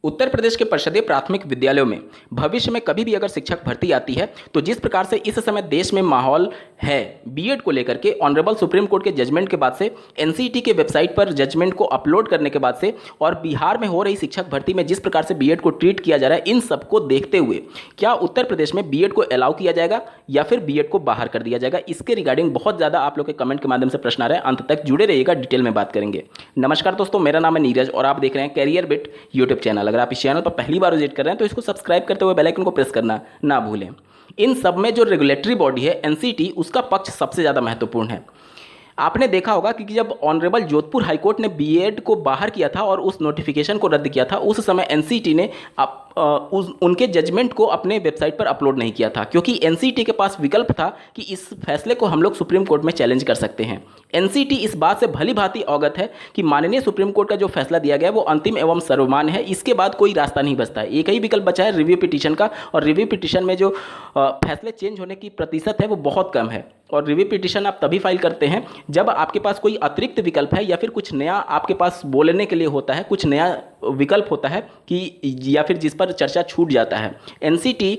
उत्तर प्रदेश के परिषदीय प्राथमिक विद्यालयों में भविष्य में कभी भी अगर शिक्षक भर्ती आती है तो जिस प्रकार से इस समय देश में माहौल है बीएड को लेकर के ऑनरेबल सुप्रीम कोर्ट के जजमेंट के बाद से एनसीईटी के वेबसाइट पर जजमेंट को अपलोड करने के बाद से और बिहार में हो रही शिक्षक भर्ती में जिस प्रकार से बीएड को ट्रीट किया जा रहा है, इन सबको देखते हुए क्या उत्तर प्रदेश में बीएड को अलाउ किया जाएगा या फिर बीएड को बाहर कर दिया जाएगा, इसके रिगार्डिंग बहुत ज़्यादा आप लोग के कमेंट के माध्यम से प्रश्न आ रहे हैं। अंत तक जुड़े रहिएगा, डिटेल में बात करेंगे। नमस्कार दोस्तों, मेरा नाम है नीरज और आप देख रहे हैं कैरियर बिट यूट्यूब चैनल। अगर आप इस चैनल पर पहली बार विजिट कर रहे हैं तो इसको सब्सक्राइब करते हुए बेल आइकन को प्रेस करना ना भूलें। इन सब में जो रेगुलेटरी बॉडी है एनसीईटी, उसका पक्ष सबसे ज़्यादा महत्वपूर्ण है। आपने देखा होगा कि जब ऑनरेबल जोधपुर हाईकोर्ट ने बीएड को बाहर किया था और उस नोटिफिकेशन को रद्द किया था, उस समय एनसीईटी ने उनके जजमेंट को अपने वेबसाइट पर अपलोड नहीं किया था, क्योंकि एनसीईटी के पास विकल्प था कि इस फैसले को हम लोग सुप्रीम कोर्ट में चैलेंज कर सकते हैं। एनसीईटी इस बात से भली भांति अवगत है कि माननीय सुप्रीम कोर्ट का जो फैसला दिया गया है वो अंतिम एवं सर्वमान्य है। इसके बाद कोई रास्ता नहीं बचता है, एक ही विकल्प बचा है रिव्यू पिटीशन का, और रिव्यू पिटीशन में जो फैसले चेंज होने की प्रतिशत है वो बहुत कम है। और रिव्यू पिटीशन आप तभी फाइल करते हैं जब आपके पास कोई अतिरिक्त विकल्प है या फिर कुछ नया आपके पास बोलने के लिए होता है, कुछ नया विकल्प होता है कि या फिर जिस पर चर्चा छूट जाता है। एनसीईटी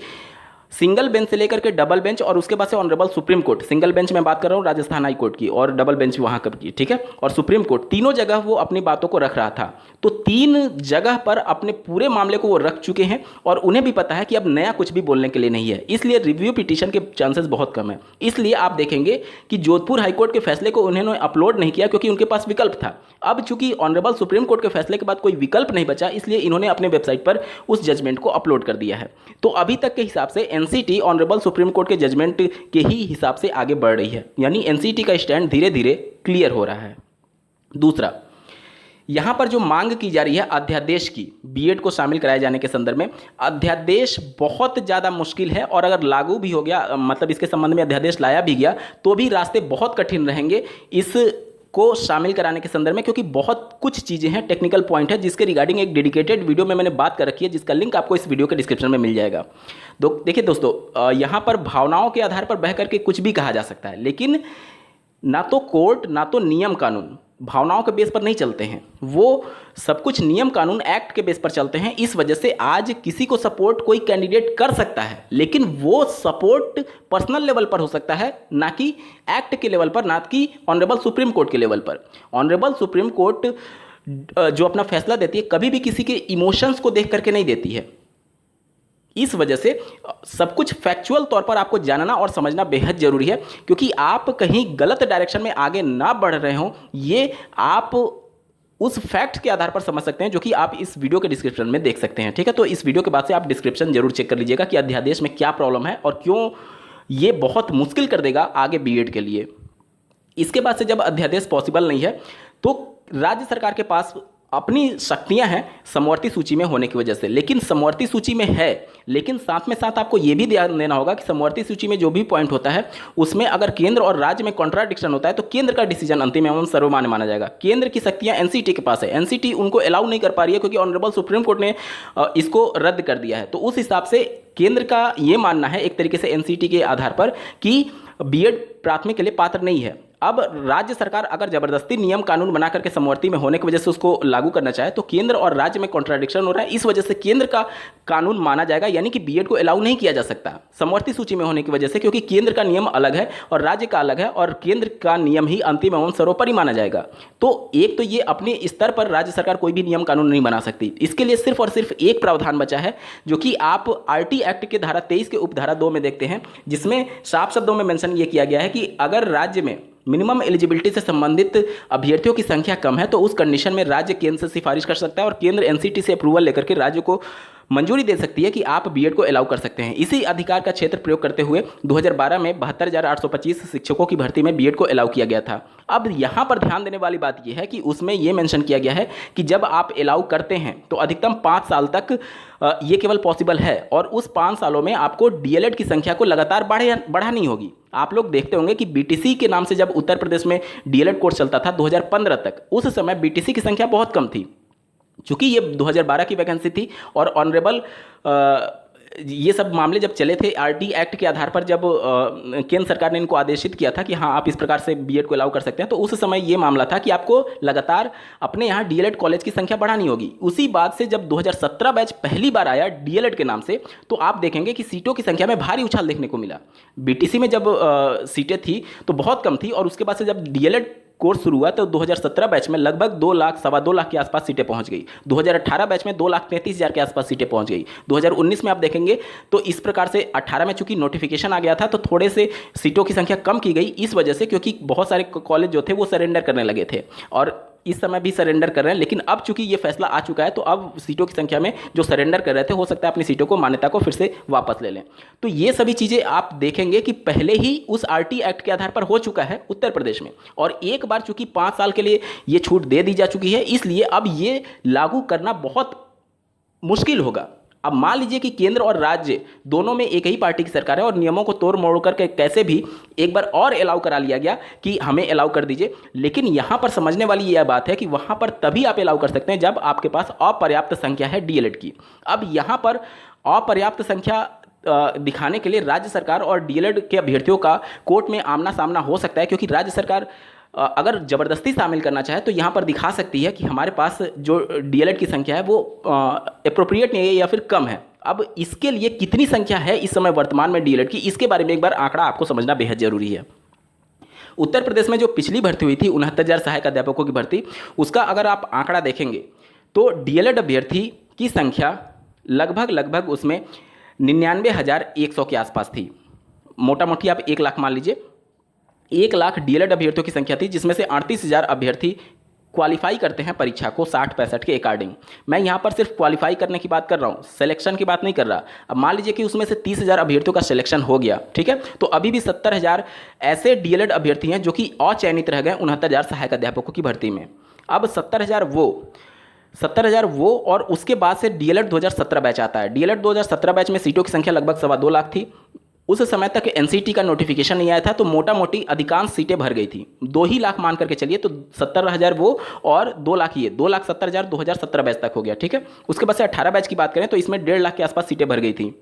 सिंगल बेंच से लेकर के डबल बेंच और उसके बाद से honourable supreme court, single bench में बात कर रहा हूँ राजस्थान हाई कोर्ट की, और डबल बेंच वहाँ कब की, ठीक है, और सुप्रीम कोर्ट, तीनों जगह वो अपनी बातों को रख रहा था। तो तीन जगह पर अपने पूरे मामले को वो रख चुके हैं और उन्हें भी पता है कि अब नया कुछ भी बोलने के लिए नहीं है, इसलिए रिव्यू पिटीशन के चांसेस बहुत कम है। इसलिए आप देखेंगे कि जोधपुर हाईकोर्ट के फैसले को उन्होंने अपलोड नहीं किया क्योंकि उनके पास विकल्प था। अब चूंकि ऑनरेबल सुप्रीम कोर्ट के फैसले के बाद कोई विकल्प नहीं बचा, इसलिए इन्होंने अपने वेबसाइट पर उस जजमेंट को अपलोड कर दिया है। तो अभी तक के हिसाब से एनसीईटी ऑनरेबल सुप्रीम कोर्ट के जजमेंट के ही हिसाब से आगे बढ़ रही है, यानी एनसीईटी का स्टैंड धीरे धीरे क्लियर हो रहा है। दूसरा, यहां पर जो मांग की जा रही है अध्यादेश की, बीएड को शामिल कराए जाने के संदर्भ में, अध्यादेश बहुत ज़्यादा मुश्किल है और अगर लागू भी हो गया, मतलब इसके संबंध में अध्यादेश लाया भी गया, तो भी रास्ते बहुत कठिन रहेंगे इस को शामिल कराने के संदर्भ में, क्योंकि बहुत कुछ चीज़ें हैं, टेक्निकल पॉइंट है, जिसके रिगार्डिंग एक डेडिकेटेड वीडियो में मैंने बात कर रखी है, जिसका लिंक आपको इस वीडियो के डिस्क्रिप्शन में मिल जाएगा। देखिए दोस्तों, यहाँ पर भावनाओं के आधार पर बह करके कुछ भी कहा जा सकता है, लेकिन ना तो कोर्ट ना तो नियम कानून भावनाओं के बेस पर नहीं चलते हैं, वो सब कुछ नियम कानून एक्ट के बेस पर चलते हैं। इस वजह से आज किसी को सपोर्ट कोई कैंडिडेट कर सकता है, लेकिन वो सपोर्ट पर्सनल लेवल पर हो सकता है, ना कि एक्ट के लेवल पर, ना कि ऑनरेबल सुप्रीम कोर्ट के लेवल पर। ऑनरेबल सुप्रीम कोर्ट जो अपना फैसला देती है कभी भी किसी के इमोशंस को देख करके नहीं देती है। इस वजह से सब कुछ फैक्चुअल तौर पर आपको जानना और समझना बेहद जरूरी है, क्योंकि आप कहीं गलत डायरेक्शन में आगे ना बढ़ रहे हो, ये आप उस फैक्ट के आधार पर समझ सकते हैं, जो कि आप इस वीडियो के डिस्क्रिप्शन में देख सकते हैं, ठीक है। तो इस वीडियो के बाद से आप डिस्क्रिप्शन जरूर चेक कर लीजिएगा कि अध्यादेश में क्या प्रॉब्लम है और क्यों ये बहुत मुश्किल कर देगा आगे बीएड के लिए। इसके बाद से जब अध्यादेश पॉसिबल नहीं है तो राज्य सरकार के पास अपनी शक्तियां हैं समवर्ती सूची में होने की वजह से, लेकिन समवर्ती सूची में है, लेकिन साथ में साथ आपको यह भी ध्यान देना होगा कि समवर्ती सूची में जो भी पॉइंट होता है उसमें अगर केंद्र और राज्य में कॉन्ट्राडिक्शन होता है तो केंद्र का डिसीजन अंतिम एवं सर्वमान्य माना जाएगा। केंद्र की शक्तियां एनसीईटी के पास है, एनसीईटी उनको अलाउ नहीं कर पा रही है क्योंकि ऑनरेबल सुप्रीम कोर्ट ने इसको रद्द कर दिया है। तो उस हिसाब से केंद्र का ये मानना है एक तरीके से एनसीईटी के आधार पर कि बीएड प्राथमिक के लिए पात्र नहीं है। अब राज्य सरकार अगर जबरदस्ती नियम कानून बना करके समवर्ती में होने की वजह से उसको लागू करना चाहे तो केंद्र और राज्य में कॉन्ट्राडिक्शन हो रहा है, इस वजह से केंद्र का कानून माना जाएगा, यानी कि बीएड को अलाउ नहीं किया जा सकता समवर्ती सूची में होने की वजह से, क्योंकि केंद्र का नियम अलग है और राज्य का अलग है और केंद्र का नियम ही अंतिम एवं सर्वोपरि माना जाएगा। तो एक तो ये अपने स्तर पर राज्य सरकार कोई भी नियम कानून नहीं बना सकती, इसके लिए सिर्फ और सिर्फ एक प्रावधान बचा है, जो कि आप आरटी एक्ट के धारा 23 के उपधारा 2 में देखते हैं, जिसमें साफ शब्दों में मेंशन ये किया गया है कि अगर राज्य में मिनिमम एलिजिबिलिटी से संबंधित अभ्यर्थियों की संख्या कम है तो उस कंडीशन में राज्य केंद्र से सिफारिश कर सकता है और केंद्र एनसीईटी से अप्रूवल लेकर के राज्य को मंजूरी दे सकती है कि आप बीएड को अलाउ कर सकते हैं। इसी अधिकार का क्षेत्र प्रयोग करते हुए 2012 में 72,825 शिक्षकों की भर्ती में बीएड को अलाउ किया गया था। अब यहाँ पर ध्यान देने वाली बात यह है कि उसमें यह मेंशन किया गया है कि जब आप अलाउ करते हैं तो अधिकतम 5 साल तक ये केवल पॉसिबल है और उस 5 सालों में आपको डीएलएड की संख्या को लगातार बढ़ानी होगी। आप लोग देखते होंगे कि बीटीसी के नाम से जब उत्तर प्रदेश में डीएलएड कोर्स चलता था 2015 तक, उस समय बीटीसी की संख्या बहुत कम थी, चूंकि ये 2012 की वैकेंसी थी और ऑनरेबल ये सब मामले जब चले थे आरटी एक्ट के आधार पर, जब केंद्र सरकार ने इनको आदेशित किया था कि हाँ आप इस प्रकार से बीएड को अलाउ कर सकते हैं, तो उस समय ये मामला था कि आपको लगातार अपने यहाँ डीएलएड कॉलेज की संख्या बढ़ानी होगी। उसी बात से जब 2017 बैच पहली बार आया डीएलएड के नाम से, तो आप देखेंगे कि सीटों की संख्या में भारी उछाल देखने को मिला। बीटीसी में जब सीटें थी तो बहुत कम थी, और उसके बाद से जब डीएलएड कोर्स शुरू हुआ तो 2017 बैच में लगभग 2 लाख सवा 2 लाख के आसपास सीटें पहुंच गई। 2018 बैच में 2,33,000 के आसपास सीटें पहुंच गई। 2019 में आप देखेंगे तो इस प्रकार से 18 में चूंकि नोटिफिकेशन आ गया था तो थोड़े से सीटों की संख्या कम की गई, इस वजह से क्योंकि बहुत सारे कॉलेज जो थे वो सरेंडर करने लगे थे, और इस समय भी सरेंडर कर रहे हैं। लेकिन अब चूंकि ये फैसला आ चुका है तो अब सीटों की संख्या में जो सरेंडर कर रहे थे हो सकता है अपनी सीटों को, मान्यता को फिर से वापस ले लें। तो ये सभी चीज़ें आप देखेंगे कि पहले ही उस आरटी एक्ट के आधार पर हो चुका है उत्तर प्रदेश में, और एक बार चूंकि 5 साल के लिए ये छूट दे दी जा चुकी है, इसलिए अब ये लागू करना बहुत मुश्किल होगा। अब मान लीजिए कि केंद्र और राज्य दोनों में एक ही पार्टी की सरकार है और नियमों को तोड़ मोड़ करके कैसे भी एक बार और अलाउ करा लिया गया कि हमें अलाउ कर दीजिए, लेकिन यहाँ पर समझने वाली यह बात है कि वहाँ पर तभी आप अलाउ कर सकते हैं जब आपके पास अपर्याप्त संख्या है डीएलएड की। अब यहाँ पर अपर्याप्त संख्या दिखाने के लिए राज्य सरकार और डीएलएड के अभ्यर्थियों का कोर्ट में आमना सामना हो सकता है, क्योंकि राज्य सरकार अगर ज़बरदस्ती शामिल करना चाहे तो यहाँ पर दिखा सकती है कि हमारे पास जो डीएलएड की संख्या है वो एप्रोप्रिएट नहीं है या फिर कम है। अब इसके लिए कितनी संख्या है इस समय वर्तमान में डीएलएड की, इसके बारे में एक बार आंकड़ा आपको समझना बेहद जरूरी है। उत्तर प्रदेश में जो पिछली भर्ती हुई थी 69,000 सहायक अध्यापकों की भर्ती, उसका अगर आप आंकड़ा देखेंगे तो डीएलएड अभ्यर्थी की संख्या लगभग उसमें 99,100 के आसपास थी। मोटा मोटी आप 1 लाख मान लीजिए, 1 लाख डीएलएड अभ्यर्थियों की संख्या थी, जिसमें से 38,000 अभ्यर्थी क्वालिफाई करते हैं परीक्षा को 60-65 के अकॉर्डिंग। मैं यहाँ पर सिर्फ क्वालिफाई करने की बात कर रहा हूँ, सिलेक्शन की बात नहीं कर रहा। अब मान लीजिए कि उसमें से 30,000 अभ्यर्थियों का सिलेक्शन हो गया, ठीक है, तो अभी भी 70,000 ऐसे डीएलएड अभ्यर्थी हैं जो कि अचयनित रह गए 69,000 सहायक अध्यापकों की भर्ती में। अब 70,000 वो और उसके बाद से डीएलएड 2017 बैच आता है। डीएलएड 2017 बैच में सीटों की संख्या लगभग 2.25 लाख थी। उस समय तक एनसीटी का नोटिफिकेशन नहीं आया था, तो मोटा मोटी अधिकांश सीटें भर गई थी। 2 ही लाख मान करके चलिए, तो 70,000 वो और 2 लाख ये, 2,70,000 2017 बैच तक हो गया, ठीक है। उसके बाद से 18 बैच की बात करें तो इसमें 1.5 लाख के आसपास सीटें भर गई थी।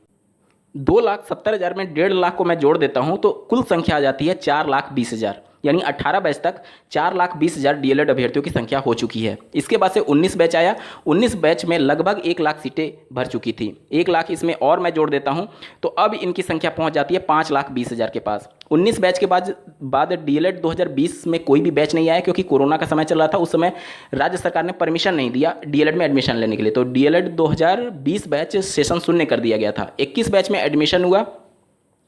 2,70,000 में 1.5 लाख को मैं जोड़ देता हूं तो कुल संख्या आ जाती है 4,20,000, यानी 18 बैच तक 4,20,000 डीएलएड अभ्यर्थियों की संख्या हो चुकी है। इसके बाद से 19 बैच आया, 19 बैच में लगभग 1 लाख सीटें भर चुकी थी। 1 लाख इसमें और मैं जोड़ देता हूं तो अब इनकी संख्या पहुंच जाती है 5,20,000 के पास। 19 बैच के बाद डीएलएड 2020 में कोई भी बैच नहीं आया, क्योंकि कोरोना का समय चल रहा था। उस समय राज्य सरकार ने परमिशन नहीं दिया डीएलएड में एडमिशन लेने के लिए, तो डीएलएड 2020 बैच सेशन शून्य कर दिया गया था। 21 बैच में एडमिशन हुआ।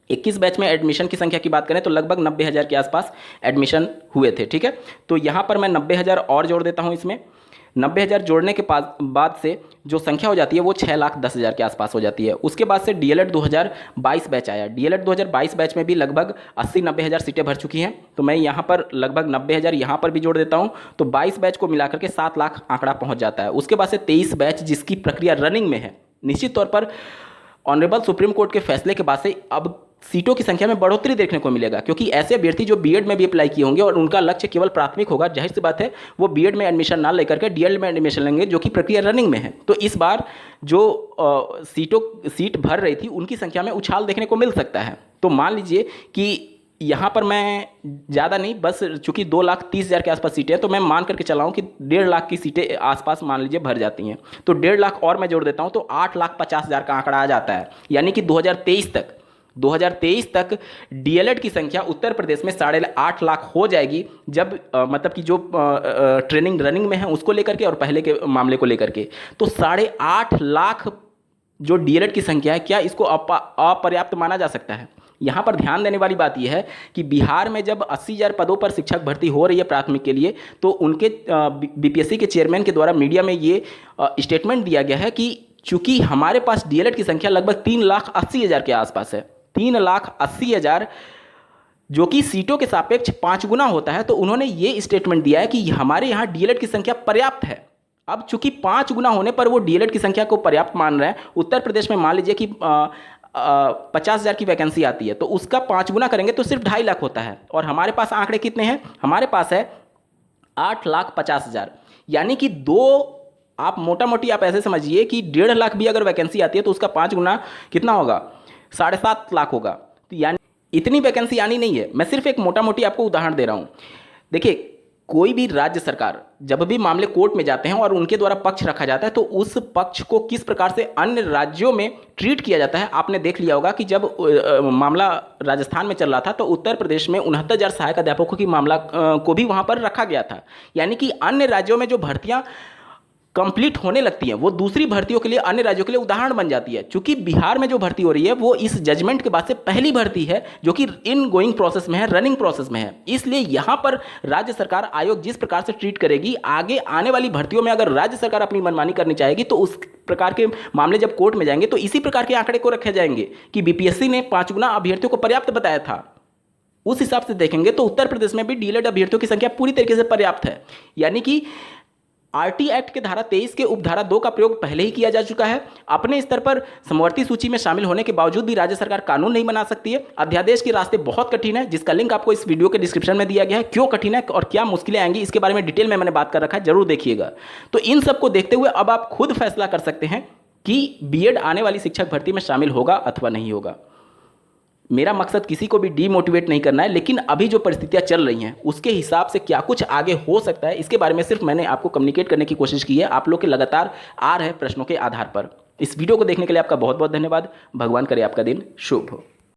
21 बैच में एडमिशन की संख्या की बात करें तो लगभग 90,000 के आसपास एडमिशन हुए थे, ठीक है। तो यहाँ पर मैं 90,000 और जोड़ देता हूँ इसमें। 90,000 जोड़ने के बाद से जो संख्या हो जाती है वो 6,10,000 के आसपास हो जाती है। उसके बाद से डीएलएड 2022 बैच आया। डीएलएड 2022 बैच में भी लगभग 80-90,000 सीटें भर चुकी हैं, तो मैं यहाँ पर लगभग 90,000 यहाँ पर भी जोड़ देता हूँ, तो 22 बैच को मिलाकर के 7 लाख आंकड़ा पहुँच जाता है। उसके बाद से 23 बैच जिसकी प्रक्रिया रनिंग में है। निश्चित तौर पर ऑनरेबल सुप्रीम कोर्ट के फैसले के बाद से अब सीटों की संख्या में बढ़ोतरी देखने को मिलेगा, क्योंकि ऐसे अभ्यर्थी जो बीएड में भी अप्लाई किए होंगे और उनका लक्ष्य केवल प्राथमिक होगा, जाहिर सी बात है वो बीएड में एडमिशन ना लेकर के डीएलएड में एडमिशन लेंगे, जो कि प्रक्रिया रनिंग में है। तो इस बार जो सीट भर रही थी उनकी संख्या में उछाल देखने को मिल सकता है। तो मान लीजिए कि यहाँ पर मैं ज़्यादा नहीं, बस चूंकि 2,30,000 के आसपास सीटें हैं तो मैं मान करके चला हूँ कि 1.5 लाख की सीटें आसपास मान लीजिए भर जाती हैं, तो 1.5 लाख और मैं जोड़ देता हूँ तो 8,50,000 का आंकड़ा आ जाता है। यानी कि 2023 तक डीएलएड की संख्या उत्तर प्रदेश में 8.5 लाख हो जाएगी, जब मतलब कि जो ट्रेनिंग रनिंग में है उसको लेकर के और पहले के मामले को लेकर के, तो 8.5 लाख जो डीएलएड की संख्या है, क्या इसको अपर्याप्त माना जा सकता है? यहाँ पर ध्यान देने वाली बात यह है कि बिहार में जब 80,000 पदों पर शिक्षक भर्ती हो रही है प्राथमिक के लिए, तो उनके बीपीएससी के चेयरमैन के द्वारा मीडिया में ये स्टेटमेंट दिया गया है कि चूंकि हमारे पास डीएलएड की संख्या लगभग 3,80,000 के आसपास है, 3,80,000 जो कि सीटों के सापेक्ष 5 गुना होता है, तो उन्होंने ये स्टेटमेंट दिया है कि हमारे यहाँ डीएलएड की संख्या पर्याप्त है। अब चूंकि 5 गुना होने पर वो डीएलएड की संख्या को पर्याप्त मान रहे हैं। उत्तर प्रदेश में मान लीजिए कि 50,000 की वैकेंसी आती है, तो उसका 5 गुना करेंगे तो सिर्फ 2.5 लाख होता है, और हमारे पास आंकड़े कितने हैं? हमारे पास है 8,50,000, यानी कि 2 आप मोटा मोटी आप ऐसे समझिए कि 1.5 लाख भी अगर वैकेंसी आती है तो उसका 5 गुना कितना होगा, 7.5 लाख होगा। तो यानी इतनी वैकेंसी आनी नहीं है। मैं सिर्फ एक मोटा मोटी आपको उदाहरण दे रहा हूँ। देखिए, कोई भी राज्य सरकार जब भी मामले कोर्ट में जाते हैं और उनके द्वारा पक्ष रखा जाता है तो उस पक्ष को किस प्रकार से अन्य राज्यों में ट्रीट किया जाता है आपने देख लिया होगा कि जब मामला राजस्थान में चल रहा था तो उत्तर प्रदेश में 69,000 सहायक अध्यापकों की मामला को भी वहां पर रखा गया था। यानी कि अन्य राज्यों में जो भर्तियां कंप्लीट होने लगती हैं वो दूसरी भर्तियों के लिए, अन्य राज्यों के लिए उदाहरण बन जाती है। चूंकि बिहार में जो भर्ती हो रही है वो इस जजमेंट के बाद से पहली भर्ती है जो कि इन गोइंग प्रोसेस में है, रनिंग प्रोसेस में है। इसलिए यहां पर राज्य सरकार, आयोग जिस प्रकार से ट्रीट करेगी, आगे आने वाली भर्तियों में अगर राज्य सरकार अपनी मनमानी करनी चाहेगी तो उस प्रकार के मामले जब कोर्ट में जाएंगे तो इसी प्रकार के आंकड़े को रखे जाएंगे कि बीपीएससी ने 5 गुना अभ्यर्थियों को पर्याप्त बताया था। उस हिसाब से देखेंगे तो उत्तर प्रदेश में भी डीएलएड अभ्यर्थियों की संख्या पूरी तरीके से पर्याप्त है। यानी कि आरटी एक्ट के धारा 23 के उपधारा 2 का प्रयोग पहले ही किया जा चुका है। अपने स्तर पर समवर्ती सूची में शामिल होने के बावजूद भी राज्य सरकार कानून नहीं बना सकती है। अध्यादेश के रास्ते बहुत कठिन है, जिसका लिंक आपको इस वीडियो के डिस्क्रिप्शन में दिया गया है। क्यों कठिन है और क्या मुश्किलें आएंगी इसके बारे में डिटेल में मैंने बात कर रखा है, जरूर देखिएगा। तो इन सबको देखते हुए अब आप खुद फैसला कर सकते हैं कि बीएड आने वाली शिक्षक भर्ती में शामिल होगा अथवा नहीं होगा। मेरा मकसद किसी को भी डीमोटिवेट नहीं करना है, लेकिन अभी जो परिस्थितियां चल रही हैं उसके हिसाब से क्या कुछ आगे हो सकता है इसके बारे में सिर्फ मैंने आपको कम्युनिकेट करने की कोशिश की है, आप लोग के लगातार आ रहे प्रश्नों के आधार पर। इस वीडियो को देखने के लिए आपका बहुत बहुत धन्यवाद। भगवान करे आपका दिन शुभ हो।